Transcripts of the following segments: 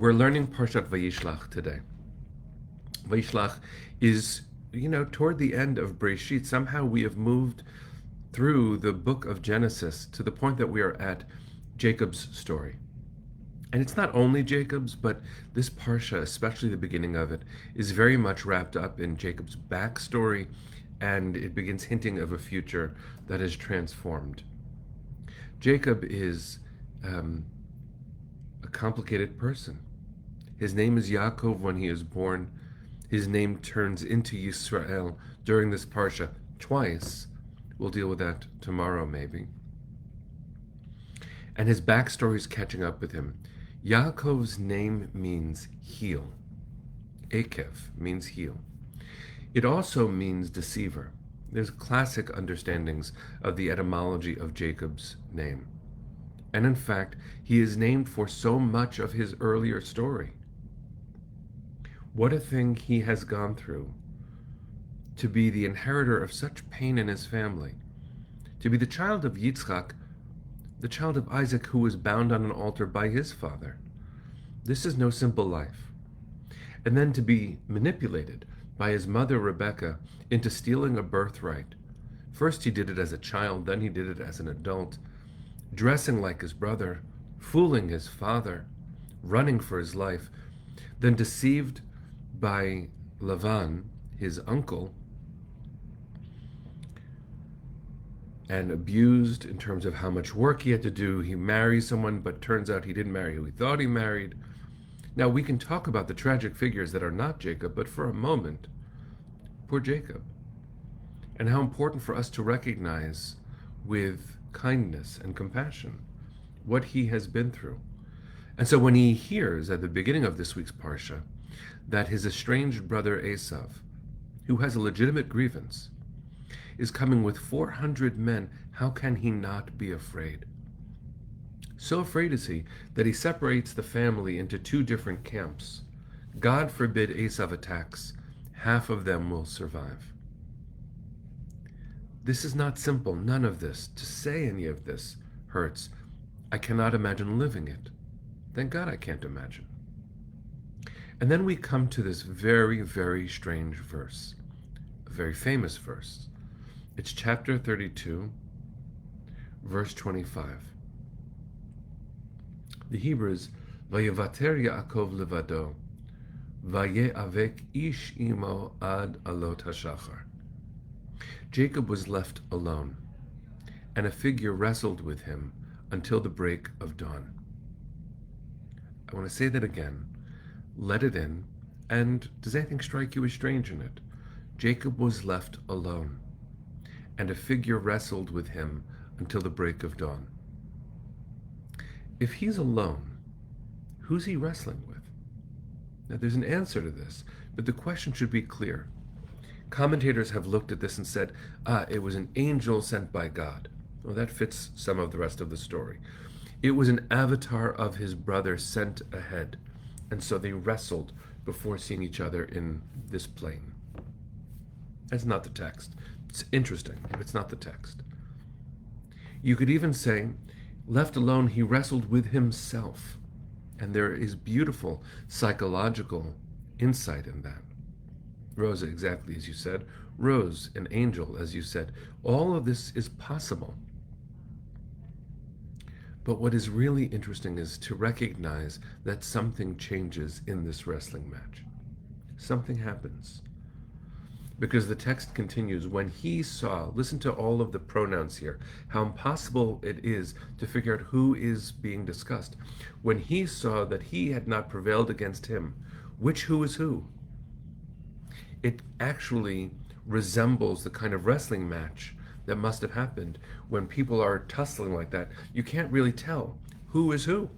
We're learning Parshat Vayishlach today. Vayishlach is, toward the end of Breshit. Somehow we have moved through the book of Genesis to the point that we are at Jacob's story. And it's not only Jacob's, but this Parsha, especially the beginning of it, is very much wrapped up in Jacob's backstory, and it begins hinting of a future that is transformed. Jacob is a complicated person. His name is Yaakov when he is born. His name turns into Yisrael during this Parsha twice. We'll deal with that tomorrow, maybe. And his backstory is catching up with him. Yaakov's name means heel. Akev means heel. It also means deceiver. There's classic understandings of the etymology of Jacob's name. And in fact, he is named for so much of his earlier story. What a thing he has gone through to be the inheritor of such pain in his family, to be the child of Yitzchak, the child of Isaac, who was bound on an altar by his father. This is no simple life. And then to be manipulated by his mother Rebecca into stealing a birthright. First he did it as a child, then he did it as an adult, dressing like his brother, fooling his father, running for his life, then deceived by Lavan, his uncle, and abused in terms of how much work he had to do. He marries someone, but turns out he didn't marry who he thought he married. Now, we can talk about the tragic figures that are not Jacob, but for a moment, poor Jacob, and how important for us to recognize with kindness and compassion what he has been through. And so when he hears at the beginning of this week's Parsha that his estranged brother Esav, who has a legitimate grievance, is coming with 400 men, how can he not be afraid? So afraid is he that he separates the family into two different camps. God forbid Esav attacks, half of them will survive. This is not simple, none of this. To say any of this hurts. I cannot imagine living it. Thank God I can't imagine. And then we come to this very, very strange verse, a very famous verse. It's chapter 32, verse 25. The Hebrew is, Vayevater Yaakov levado, Vayeavek ish imo ad alot hashachar. Jacob was left alone, and a figure wrestled with him until the break of dawn. I want to say that again. Let it in, and does anything strike you as strange in it? Jacob was left alone, and a figure wrestled with him until the break of dawn. If he's alone, who's he wrestling with? Now, there's an answer to this, but the question should be clear. Commentators have looked at this and said, it was an angel sent by God. Well, that fits some of the rest of the story. It was an avatar of his brother sent ahead, and so they wrestled before seeing each other in this plane. That's not the text. It's interesting, but it's not the text. You could even say, left alone, he wrestled with himself. And there is beautiful psychological insight in that. Rose, exactly as you said. Rose, an angel, as you said. All of this is possible. But what is really interesting is to recognize that something changes in this wrestling match. Something happens. Because the text continues, when he saw, listen to all of the pronouns here, how impossible it is to figure out who is being discussed. When he saw that he had not prevailed against him, which who is who? It actually resembles the kind of wrestling match that must have happened when people are tussling like that. You can't really tell who is who.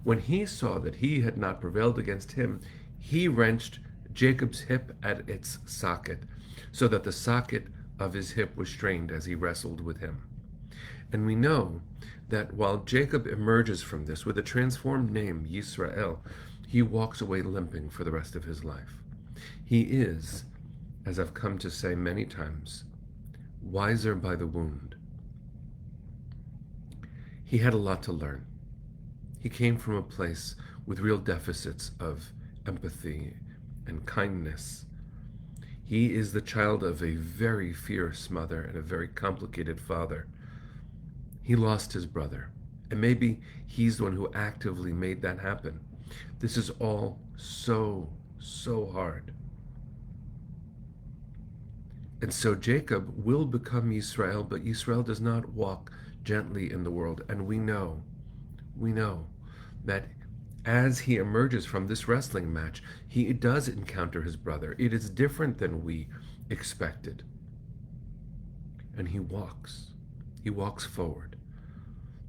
When he saw that he had not prevailed against him, he wrenched Jacob's hip at its socket, so that the socket of his hip was strained as he wrestled with him. And we know that while Jacob emerges from this with a transformed name, Yisrael, he walks away limping for the rest of his life. He is, as I've come to say many times, wiser by the wound. He had a lot to learn. He came from a place with real deficits of empathy and kindness. He is the child of a very fierce mother and a very complicated father. He lost his brother, and maybe he's the one who actively made that happen. This is all so, so hard. And so Jacob will become Israel, but Israel does not walk gently in the world. And we know that as he emerges from this wrestling match, he does encounter his brother. It is different than we expected. And he walks forward.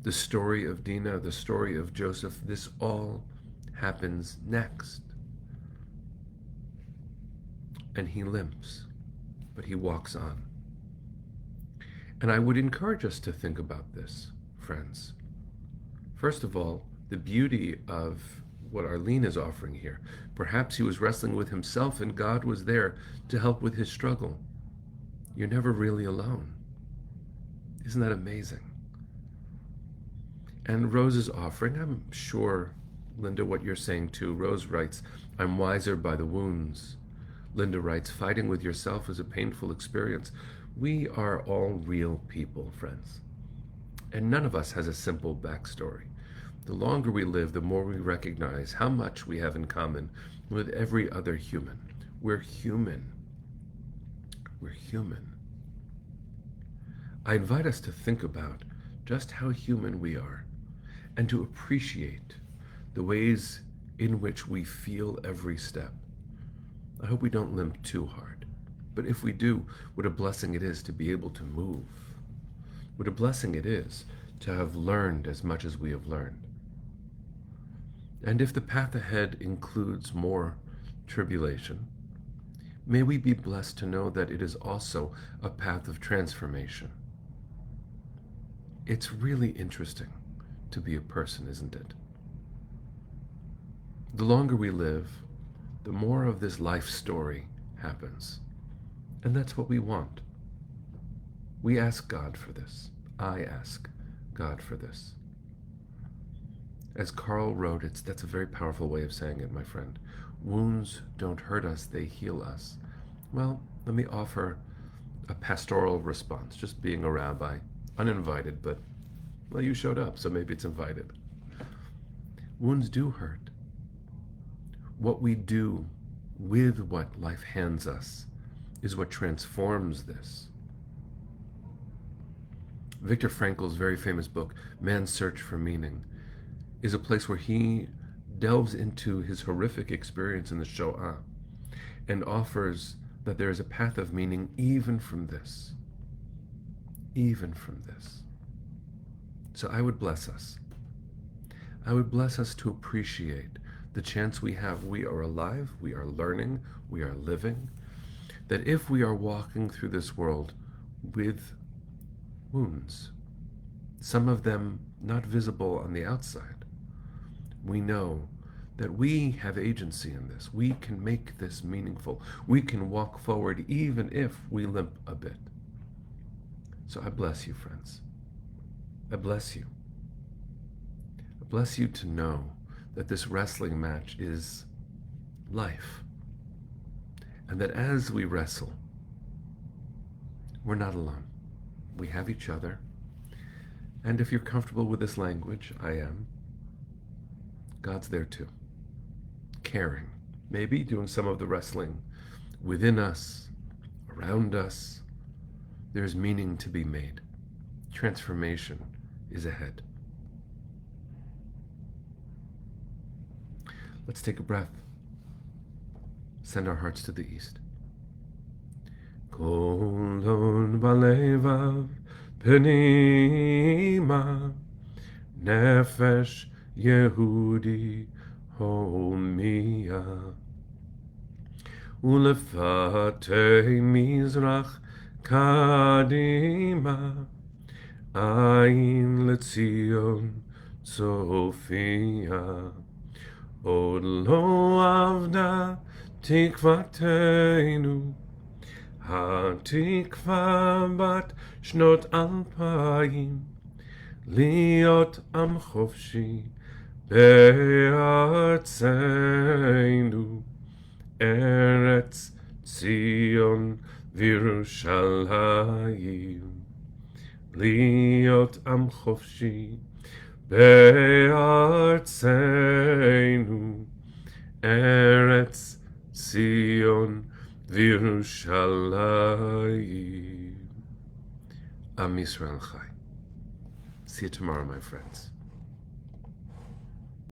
The story of Dinah, the story of Joseph, this all happens next. And he limps, but he walks on. And I would encourage us to think about this, friends. First of all, the beauty of what Arlene is offering here. Perhaps he was wrestling with himself and God was there to help with his struggle. You're never really alone. Isn't that amazing? And Rose's offering, I'm sure, Linda, what you're saying too. Rose writes, I'm wiser by the wounds. Linda writes, fighting with yourself is a painful experience. We are all real people, friends. And none of us has a simple backstory. The longer we live, the more we recognize how much we have in common with every other human. We're human. We're human. I invite us to think about just how human we are and to appreciate the ways in which we feel every step. I hope we don't limp too hard. But if we do, what a blessing it is to be able to move. What a blessing it is to have learned as much as we have learned. And if the path ahead includes more tribulation, may we be blessed to know that it is also a path of transformation. It's really interesting to be a person, isn't it? The longer we live, the more of this life story happens. And that's what we want. We ask God for this. I ask God for this. As Carl wrote, that's a very powerful way of saying it, my friend. Wounds don't hurt us, they heal us. Well, let me offer a pastoral response, just being a rabbi, uninvited, but, well, you showed up, so maybe it's invited. Wounds do hurt. What we do with what life hands us is what transforms this. Viktor Frankl's very famous book, Man's Search for Meaning, is a place where he delves into his horrific experience in the Shoah and offers that there is a path of meaning even from this. Even from this. So I would bless us. I would bless us to appreciate the chance we have. We are alive, we are learning, we are living. That if we are walking through this world with wounds, some of them not visible on the outside, we know that we have agency in this. We can make this meaningful. We can walk forward even if we limp a bit. So I bless you, friends. I bless you. I bless you to know that this wrestling match is life. And that as we wrestle, we're not alone. We have each other. And if you're comfortable with this language, I am. God's there too. Caring. Maybe doing some of the wrestling within us, around us. There's meaning to be made. Transformation is ahead. Let's take a breath. Send our hearts to the east. Kolon balevav penima nefesh Yehudi homia ulefatei mizrach kadima ayin letzion Sophia od lo avda tikvatenu התקווה בת שנות 2000 להיות עם חופשי בארצנו, ארץ ציון וירושלים, להיות עם חופשי בארצנו, ארץ ציון וירושלים. Am Yisrael Chai. See you tomorrow, my friends.